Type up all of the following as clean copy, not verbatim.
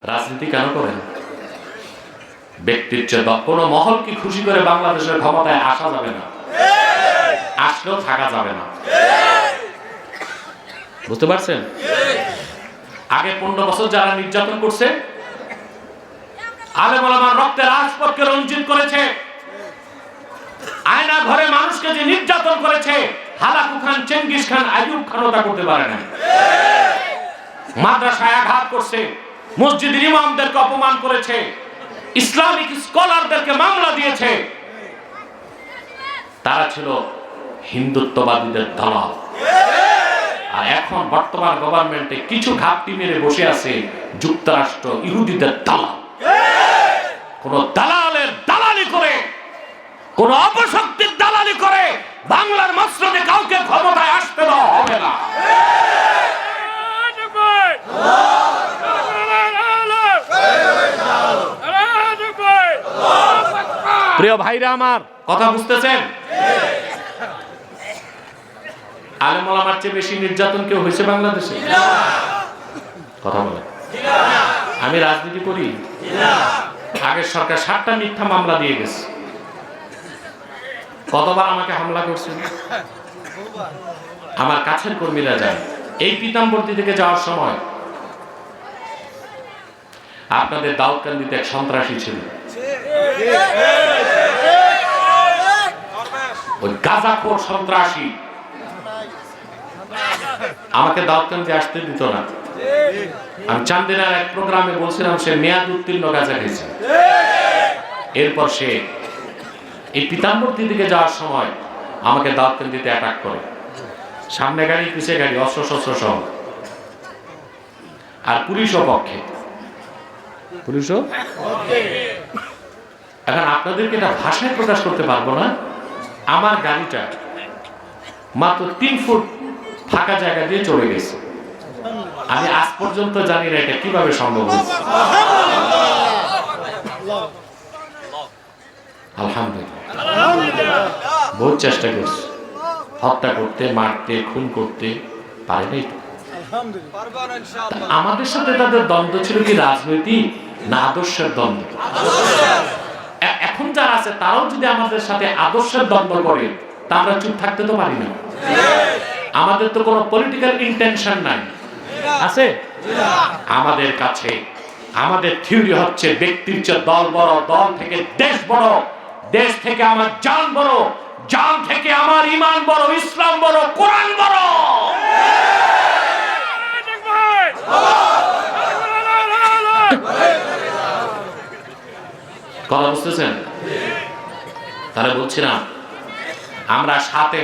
রাজনীতি কেন করেন? ব্যক্তির চেয়ে কোনো মহল কি খুশি করে বাংলাদেশের ক্ষমতায় আসা যাবে না, আসলেও থাকা যাবে না। বুঝতে পারছেন? আগে 15 বছর যারা নির্যাতন করছে, আলেম ওলামার রক্তে রাজপথকে রঞ্জিত করেছে, আয়না ঘরে মানুষকে যে নির্যাতন করেছে, Hulagu Khan, Genghis Khan, Ayub Khan ওটা করতে পারে না। মাদ্রাসায় আঘাত করছে, মসজিদের ইমামদেরকে অপমান করেছে, ইসলামিক স্কলারদেরকে মামলা দিয়েছে। তারা ছিল হিন্দুত্ববাদীদের দালাল। আর এখন বর্তমান গভর্নমেন্টে কিছু ঘাপটি মেরে বসে আছে যুক্তরাষ্ট্র ইহুদিদের দালাল। কোন দালালের দালালি করে, কোন অপশক্তির দালালি করে বাংলার মসনদে কাউকে ক্ষমতায় আসতে দেওয়া হবে না। প্রিয় ভাইরা আমার, কথা বুঝতেছেন? আলেম ওলামার চেয়ে বেশি নির্যাতন কেউ হয়েছে বাংলাদেশে? কথা বলে। আমি রাজনীতি করি, আগের সরকার 7টা মিথ্যা মামলা দিয়ে গেছে। কতবার আমাকে হামলা করছে, আমার কাছের কর্মীরা যায়। এই পীতাম্বরতী থেকে যাওয়ার সময় আপনাদের দাউদকান্দিতে এক সন্ত্রাসী ছিল, ওই গাঁজাখোর সন্ত্রাসী আমাকে দাউদকান্দি আসতে দিত না। আমি চান্দিনার এক প্রোগ্রামে বলছিলাম সে মেয়াদ উত্তীর্ণ গাঁজা খেয়েছে। এরপর সে এই পীতাম্বরতী দিকে যাওয়ার সময় আমাকে দাউদকান্দিতে অ্যাটাক করে, সামনে গাড়ি পিছে গাড়ি, অস্ত্র শস্ত্র সহ। আর পুলিশও পক্ষে, পুলিশও। এখন আপনাদেরকে এটা ভাষায় প্রকাশ করতে পারবো না। আমার গাড়িটা মাত্র 3 ফুট ফাঁকা জায়গা দিয়ে চলে গেছে। আমি আজ পর্যন্ত জানি না এটা কিভাবে সম্ভব হয়েছে। আলহামদুলিল্লাহ, বহুত চেষ্টা করছে, হত্যা করতে, মারতে, খুন করতে পারে নাই। আমাদের সাথে তাদের দ্বন্দ্ব ছিল কি রাজনৈতিক না আদর্শের দ্বন্দ্ব? এখন যারা আছে তারাও যদি আমাদের সাথে আদর্শের দ্বন্দ্ব করে তা আমরা চুপ থাকতে তো পারি না। আমাদের তো কোনো পলিটিক্যাল ইন্টেনশন নাই, আছে? আমাদের কাছে আমাদের থিওরি হচ্ছে ব্যক্তির চেয়ে দল বড়, দল থেকে দেশ বড়, দেশ থেকে আমার জান বড়, জান থেকে আমার ঈমান বড়, ইসলাম বড়, কোরআন বড়। কথা বুঝতেছেন? তাহলে বলছি না আমরা সাথে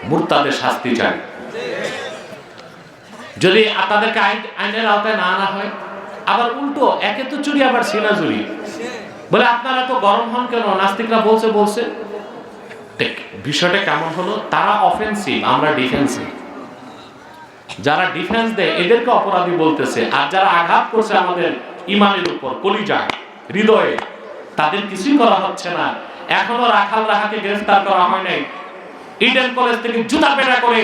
মুরতাদের শাস্তি চাই। যদি তাদেরকে আইনের আওতায় না আনা হয়, আবার উল্টো একে তো চুরি আবার সিনা চুরি বলে আপনারা তো গরম হন কেন? নাস্তিকরা বলছে বিষয়টা কেমন হলো? তারা অফেন্সিভ, আমরা ডিফেন্সিভ। যারা ডিফেন্স দেয় এদেরকে অপরাধী বলতেছে, আর যারা আঘাত করছে আমাদের ইমানের উপর, কলিজায়, হৃদয়ে, তাদের কিছুই করা হচ্ছে না। এখনো রাখাল রাহাকে গ্রেফতার করা হয় নাই। ইডেন কলেজ থেকে জুতা পেটা করে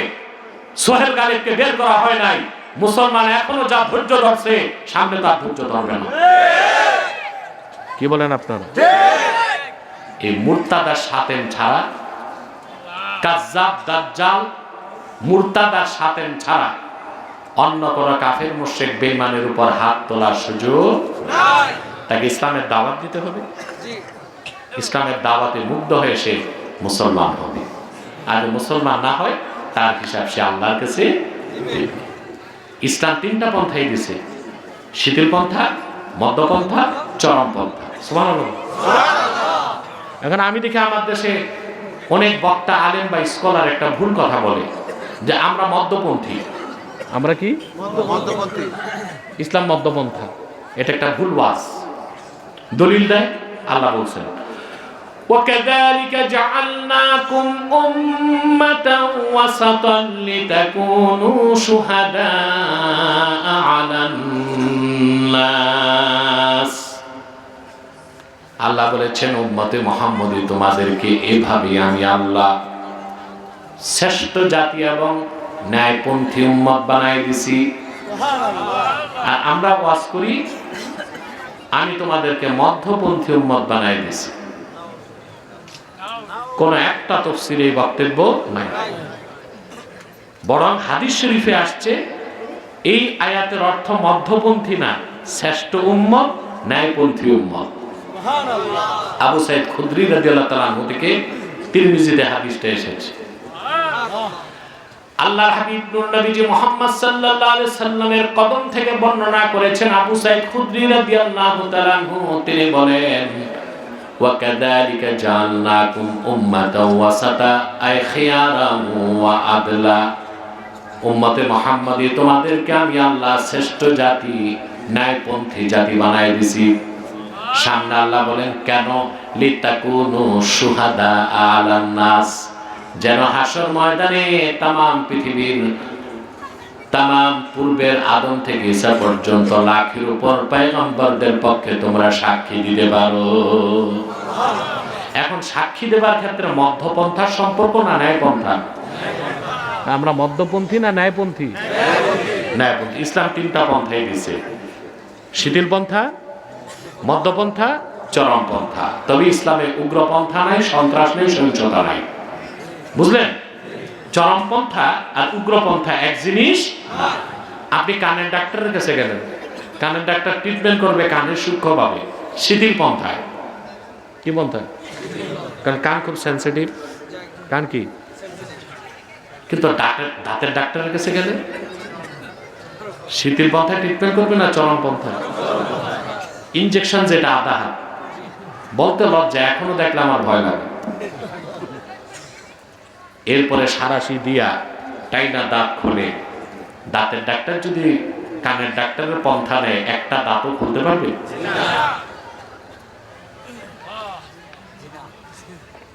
সোহেল গালিবকে বের করা হয় নাই। মুসলমান এখনো যা ধৈর্য ধরছে, সামনে তার ধৈর্য ধরবে না। কি বলেন আপনারা? এই মুরতাদার সাতেন ছাড়া, কাজ্জাব দাজ্জাল মুরতাদার সাতেন ছাড়া অন্য কোন কাফের মুশরিক বেঈমানের উপর হাত তোলার সুযোগ নাই। তাকে ইসলামের দাওয়াত দিতে হবে। ইসলামের দাওয়াতে মুগ্ধ হয়ে সে মুসলমান হবে। আর মুসলমান না হয় তার হিসাব সে আল্লাহর কাছে দিবে। ইসলাম 3টা পন্থাই দিছে: শিথিল পন্থা, মধ্যপন্থা, চরম পন্থা। সুবহানাল্লাহ। এখন আমি দেখি আমার দেশে অনেক বক্তা, আলেম বা স্কলার একটা ভুল কথা বলে যে আমরা মধ্যপন্থী। আমরা কি? মধ্যপন্থী। ইসলাম মধ্যপন্থা। এটা একটা ভুল ওয়াজ। দলিল দেয়, আল্লাহ বলছেন وَكَذَلِكَ جَعَلْنَاكُمْ أُمَّةً وَسَطًا لِتَكُونُوا شُهَدَاءَ عَلَى النَّاسِ। আল্লাহ বলেছেন উম্মতে মুহাম্মদী তোমাদেরকে এভাবে আমি আল্লাহ শ্রেষ্ঠ জাতি এবং ন্যায়পন্থী উম্মত বানাই দিছি। আর আমরা ওয়াজ করি আমি তোমাদেরকে মধ্যপন্থী উম্মত বানাই দিছি। কোন একটা তাফসীরে এই বক্তব্য নাই, বরং হাদিস শরীফে আসছে এই আয়াতের অর্থ মধ্যপন্থী না, শ্রেষ্ঠ উম্মত, ন্যায়পন্থী উম্মত। আবু সাইদ খুদরি রাদিয়াল্লাহু তাআলা আনহু থেকে তিরমিজিতে হাদিসটা এসেছে। আল্লাহর হাবিব নূর নবীজি মুহাম্মদ সাল্লাল্লাহু আলাইহি সাল্লামের কদম থেকে বর্ণনা করেছেন আবু সাইদ খুদরি রাদিয়াল্লাহু তাআলা আনহু, তিনি বলেন ওয়া কাযালিকা জাআলনাকুম উম্মাতাও ওয়াসাতা আই খিয়ারাম ওয়া আদলা। উম্মতে মুহাম্মাদী তোমাদেরকে আমি আল্লাহ শ্রেষ্ঠ জাতি, ন্যায়পন্থী জাতি বানাই দিছি। সামনে আল্লাহ বলেন কেন? লিতাকুনু শুহাদা আলান নাস, যেন হাসর ময়দানে তামাম পৃথিবীর, তামাম পূর্বের আদম থেকে ঈসা পর্যন্ত লাখের উপর পয়গম্বরদের পক্ষে তোমরা সাক্ষী দিতে পারো। এখন সাক্ষী দেবার ক্ষেত্রে মধ্যপন্থার সম্পর্ক না ন্যায়পন্থা? আমরা মধ্যপন্থী না ন্যায়পন্থী? ন্যায়পন্থী। ইসলাম তিনটা পন্থাই দিছে, শিথিল পন্থা, মধ্যপন্থা, চরমপন্থা। তবে ইসলামে উগ্রপন্থা নাই, সন্ত্রাস নেই, সহিংসতা নাই। বুঝলেন? চরমপন্থা আর উগ্রপন্থা এক জিনিস। আপনি কানের ডাক্তারের কাছে গেলেন, কানের ডাক্তার ট্রিটমেন্ট করবে কানের সূক্ষ্মভাবে, শিথিল পন্থায়। কি পন্থায়? কারণ কান খুব সেন্সিটিভ, কান কি, কিন্তু দাঁতের ডাক্তারের কাছে গেলে শিথিল পন্থায় ট্রিটমেন্ট করবে না চরম পন্থায়? ইনজেকশন যেটা আধা হাত, বলতে লজ্জা, এখনো দেখলে আমার ভয় লাগে। এরপরে সারাশি দিয়া টাইনা দাঁত খোলে। দাঁতের ডাক্তার যদি কানের ডাক্তারের পন্থা নেয়, একটা দাঁতও খুলতে পারবে?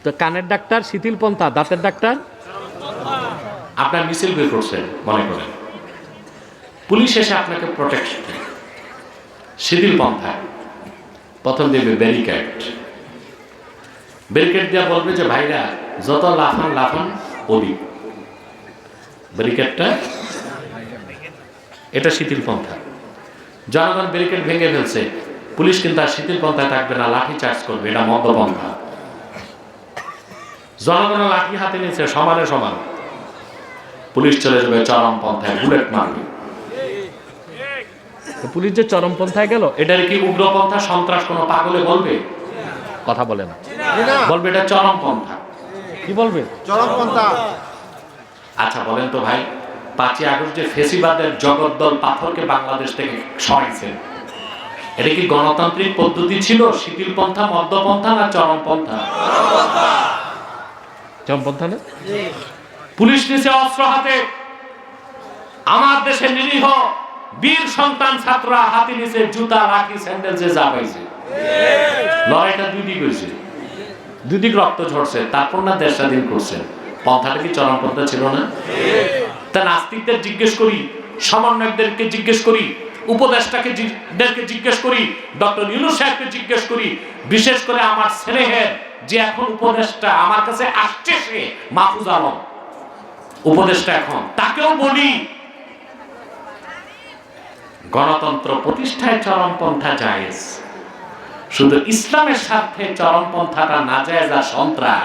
তো কানের ডাক্তার শিথিল পন্থা, দাঁতের ডাক্তার আপনার মিছিল বের করছেন মনে করেন, পুলিশ এসে আপনাকে প্রোটেকশন দেয় শিথিল পন্থায়। প্রথম দেবে ব্যারিকেড, ব্যারিকেড দিয়ে বলবে যে ভাইরা যত লাফান লাফান ওদিক, ব্যারিকেডটা এটা শিথিল পন্থা। জনগণ ব্যারিকেড ভেঙে ফেলছে, পুলিশ কিন্তু আর শিথিল পন্থায় থাকবে না, লাঠি চার্জ করবে, এটা মধ্যপন্থা। জনগণ লাঠি হাতে নিয়েছে সমানে সমান, পুলিশ চলে যাবে চরম পন্থায়, বুলেট মারবে। পুলিশ যে চরম পন্থায় গেল, এটার কি উগ্রপন্থা, সন্ত্রাস কোনো পাগলে বলবে? কথা বলে না, বলবে এটা চরম পন্থা। কি বলবে? চরম পন্থা। আচ্ছা বলেন তো ভাই, 5ই আগস্ট যে ফেসিবাদের জগদ্দল পাথরকে বাংলাদেশ থেকে সরাইছে, এটা কি গণতান্ত্রিক পদ্ধতি ছিল? শিথিল পন্থা, মধ্যপন্থা না চরম পন্থা? চরম পন্থা না? পুলিশ নিচে অস্ত্র হাতে, আমার দেশের নিরীহ বীর সন্তান ছাত্ররা হাতে নিচে জুতা, লাঠি, স্যান্ডেল যে যা পাইছে, লড়াইটা দুই দিক হয়েছে, দুই দিক রক্ত ঝরছে, তারপর না দেশ স্বাধীন করছে। পন্থাটা কি চরমপন্থা ছিল না? তা নাস্তিকদের জিজ্ঞেস করি, সমন্বয়কদেরকে জিজ্ঞেস করি, উপদেষ্টাকে জিজ্ঞেস করি, ডক্টর ইউনূস সাহেবকে জিজ্ঞেস করি, বিশেষ করে আমার স্নেহের যে এখন উপদেষ্টা আমার কাছে আসছে, সে মাহফুজ আলম উপদেষ্টা, এখন তাকেও বলি গণতন্ত্র প্রতিষ্ঠায় চরমপন্থা জায়েজ, শুধু ইসলামের স্বার্থে চরমপন্থাটা নাজায়েজ আর সন্ত্রাস।